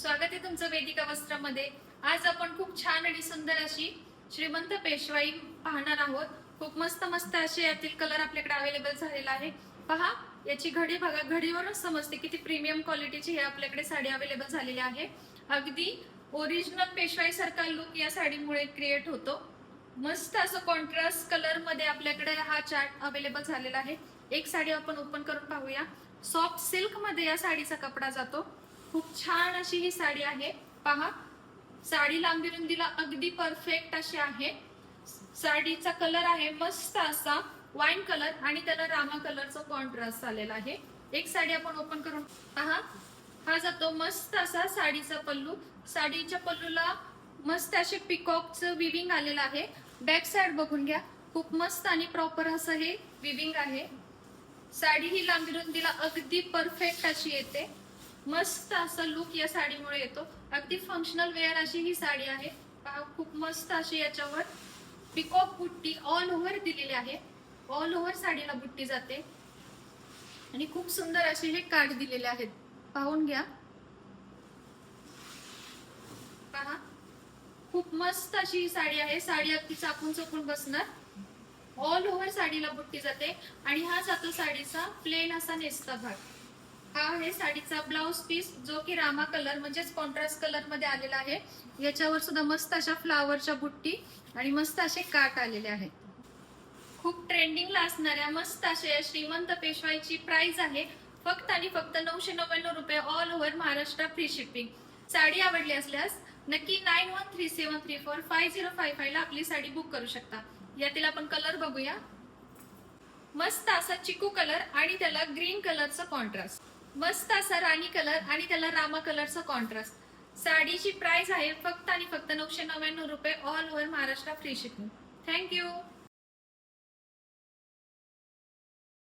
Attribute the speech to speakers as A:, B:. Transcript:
A: स्वागत आहे तुमचं वेदिका वस्त्रामध्ये। आज आपण खूप छान आणि सुंदर अशी श्रीमंत पेशवाई पाहणार आहोत। खूप मस्त मस्त असे यातील कलर आपल्याकडे अवेलेबल झालेला आहे। पहा, याची घडी बघा, घडीवरच समजते किती प्रीमियम क्वालिटीची हे आपल्याकडे साडी अवेलेबल झालेली आहे। अगदी ओरिजिनल पेशवाई सारखा लुक या साडीमुळे क्रिएट होतो। मस्त असं कॉन्ट्रास्ट कलर मध्ये आपल्याकडे हा चार्ट अवेलेबल झालेला आहे। एक साडी आपण ओपन करून पाहूया। सॉफ्ट सिल्क मध्ये या साडीचा कपडा जातो। खूप छान अशी ही साडी आहे। पहा, साडी लांबी रुंदीला अगदी परफेक्ट अशी आहे। साडीचा कलर आहे मस्त असा वाईन कलर आणि त्याला रामा कलरचा कॉन्ट्रास्ट आलेला आहे। एक साडी आपण ओपन करून पहा, हा जातो मस्त असा साडीचा पल्लू। साडीच्या पल्लूला मस्त असे पिकॉकचं विविंग आलेलं आहे। बॅक साइड बघून घ्या, खूप मस्त आणि प्रॉपर असं हे विविंग आहे। साडी ही लांबी रुंदीला अगदी परफेक्ट अशी येते। मस्त असा लुक या साडीमुळे येतो। अगदी फंक्शनल वेअर अशी ही साडी आहे। पहा, खूप मस्त अशी याच्यावर पिकॉक बुट्टी ऑल ओव्हर दिलेली आहे। ऑल ओव्हर साडीला बुट्टी जाते आणि खूप सुंदर असे हे काठ दिलेले आहेत, पाहून घ्या। पहा, खूप मस्त अशी ही साडी आहे। साडी अगदी चापून चोपून बसणार। ऑल ओव्हर साडीला बुट्टी जाते आणि हा जातो साडीचा प्लेन असा नेसता भाग। हा आहे साडीचा ब्लाउज पीस, जो की रामा कलर म्हणजेच कॉन्ट्रास्ट कलर मध्ये आलेला आहे। याच्यावर सुद्धा मस्त अशा फ्लावरच्या बुट्टी आणि मस्त असे काठ आलेले आहेत। खूप ट्रेंडिंगला असणाऱ्या मस्त अशा श्रीमंत पेशवाईची प्राइस आहे फक्त आणि फक्त 999 रुपये, all over Maharashtra free shipping. Sari आवडली असल्यास नक्की 9137345055 ला आपली साडी बुक करू शकता। यातील आपण कलर बघूया। मस्त असा चिकू कलर आणि त्याला ग्रीन कलरचा कॉन्ट्रास्ट, मस्त असा राणी कलर आणि त्याला रामा कलरचा कॉन्ट्रास्ट। साडीची प्राइस आहे फक्त आणि फक्त 999 रुपये, all over Maharashtra free shipping. Thank you.